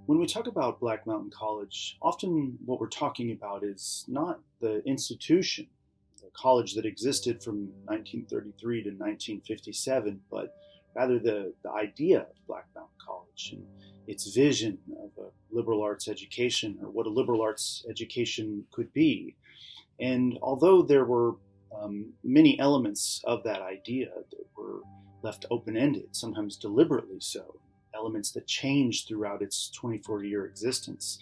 When we talk about Black Mountain College, often what we're talking about is not the institution, the college that existed from 1933 to 1957, but rather the idea of Black Mountain College and its vision of a liberal arts education, or what a liberal arts education could be. And although there were many elements of that idea that were left open-ended, sometimes deliberately so, elements that changed throughout its 24-year existence,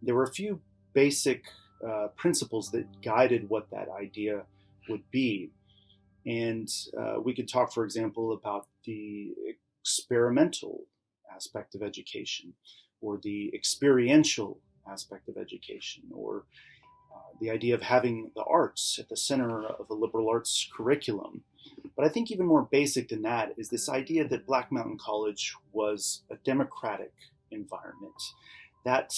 there were a few basic principles that guided what that idea would be. And we could talk, for example, about the experimental aspect of education, or the experiential aspect of education, or the idea of having the arts at the center of a liberal arts curriculum. But I think even more basic than that is this idea that Black Mountain College was a democratic environment that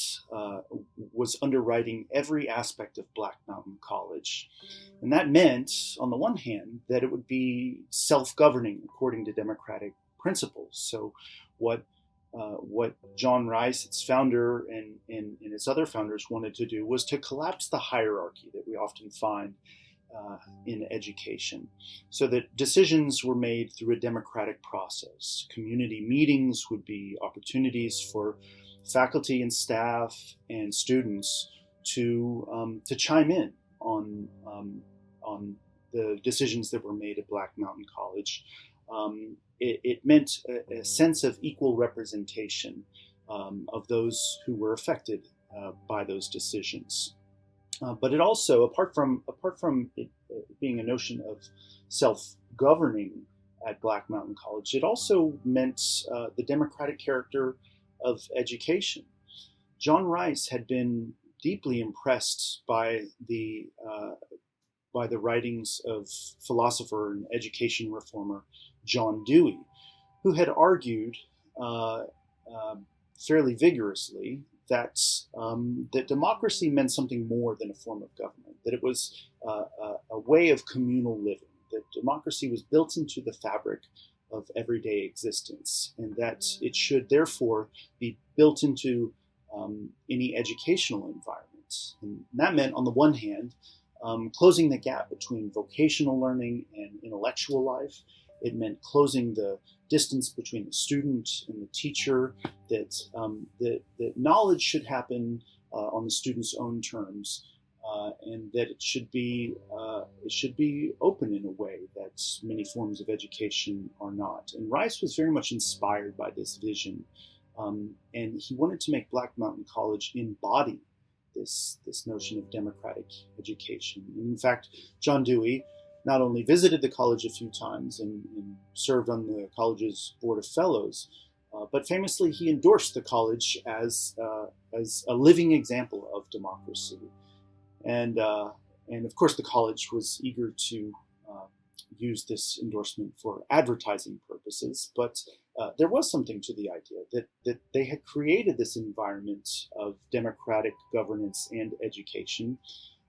was underwriting every aspect of Black Mountain College. And that meant, on the one hand, that it would be self-governing according to democratic principles. So what John Rice, its founder, and its other founders wanted to do was to collapse the hierarchy that we often find in education, so that decisions were made through a democratic process. Community meetings would be opportunities for faculty and staff and students to chime in on the decisions that were made at Black Mountain College. It meant a sense of equal representation of those who were affected by those decisions. But it also, apart from it being a notion of self-governing at Black Mountain College, it also meant the democratic character of education. John Rice had been deeply impressed by the writings of philosopher and education reformer John Dewey, who had argued fairly vigorously that democracy meant something more than a form of government, that it was a way of communal living, that democracy was built into the fabric of everyday existence, and that it should therefore be built into any educational environment. And that meant, on the one hand, closing the gap between vocational learning and intellectual life. It meant closing the distance between the student and the teacher, that knowledge should happen on the student's own terms, and that it should be open in a way that many forms of education are not. And Rice was very much inspired by this vision, and he wanted to make Black Mountain College embody this notion of democratic education. And in fact, John Dewey not only visited the college a few times and served on the college's board of fellows, but famously he endorsed the college as a living example of democracy. And of course the college was eager to use this endorsement for advertising purposes, but there was something to the idea that they had created this environment of democratic governance and education.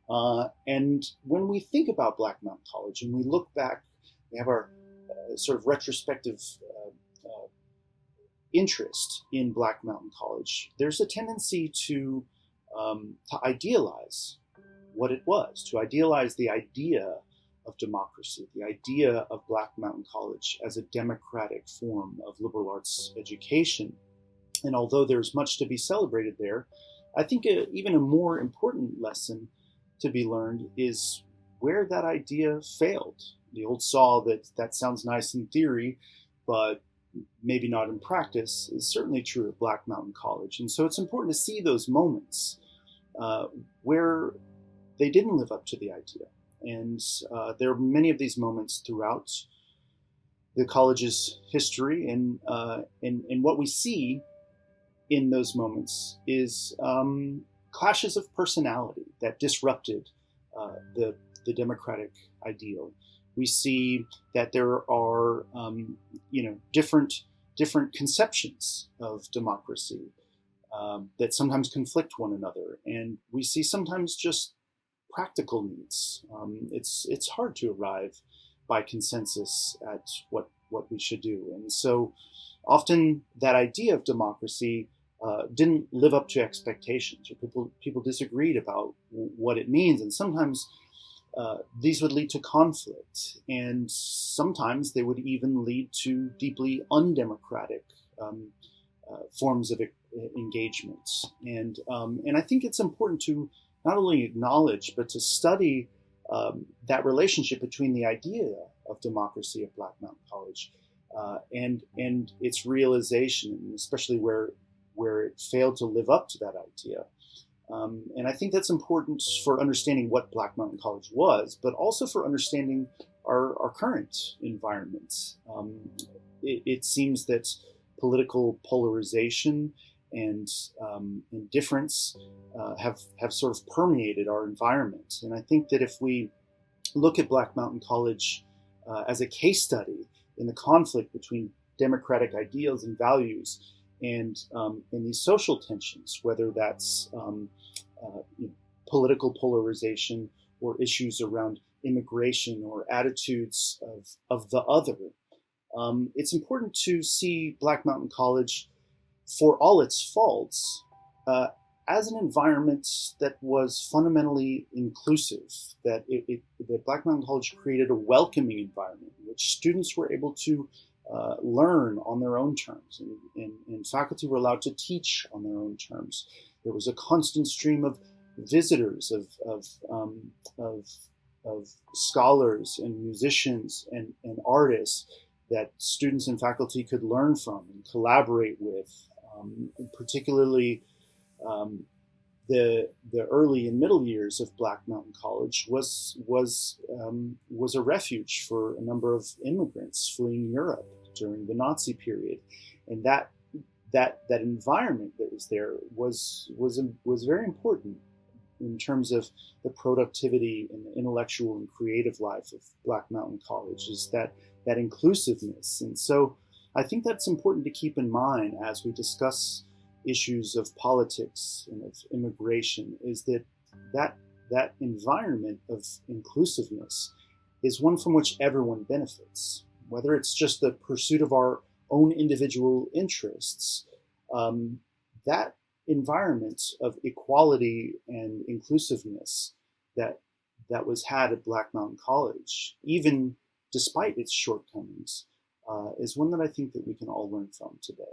And when we think about Black Mountain College and we look back, we have our sort of retrospective interest in Black Mountain College, there's a tendency to idealize what it was, to idealize the idea of democracy, the idea of Black Mountain College as a democratic form of liberal arts education. And although there's much to be celebrated there, I think even a more important lesson to be learned is where that idea failed. The old saw that that sounds nice in theory, but maybe not in practice, is certainly true at Black Mountain College. And so it's important to see those moments uh, where they didn't live up to the idea. And there are many of these moments throughout the college's history, and what we see in those moments is clashes of personality that disrupted the democratic ideal. We see that there are different conceptions of democracy that sometimes conflict one another, and we see sometimes just practical needs. It's hard to arrive by consensus at what we should do, and so often that idea of democracy didn't live up to expectations, or people disagreed about what it means, and sometimes these would lead to conflict, and sometimes they would even lead to deeply undemocratic forms of engagement. And I think it's important to not only acknowledge but to study that relationship between the idea of democracy at Black Mountain College and its realization, especially where it failed to live up to that idea. And I think that's important for understanding what Black Mountain College was, but also for understanding our current environment. It seems that political polarization and indifference have sort of permeated our environment. And I think that if we look at Black Mountain College as a case study in the conflict between democratic ideals and values and these social tensions, whether that's political polarization or issues around immigration or attitudes of the other, it's important to see Black Mountain College, for all its faults, as an environment that was fundamentally inclusive, that Black Mountain College created a welcoming environment in which students were able to learn on their own terms, and faculty were allowed to teach on their own terms. There was a constant stream of visitors, of scholars and musicians and artists that students and faculty could learn from and collaborate with. Particularly, the early and middle years of Black Mountain College was a refuge for a number of immigrants fleeing Europe during the Nazi period, and that environment that was there was very important in terms of the productivity and the intellectual and creative life of Black Mountain College, is that inclusiveness. And so I think that's important to keep in mind as we discuss issues of politics and of immigration, is that environment of inclusiveness is one from which everyone benefits, whether it's just the pursuit of our own individual interests. That environment of equality and inclusiveness that was had at Black Mountain College, even despite its shortcomings, is one that I think that we can all learn from today.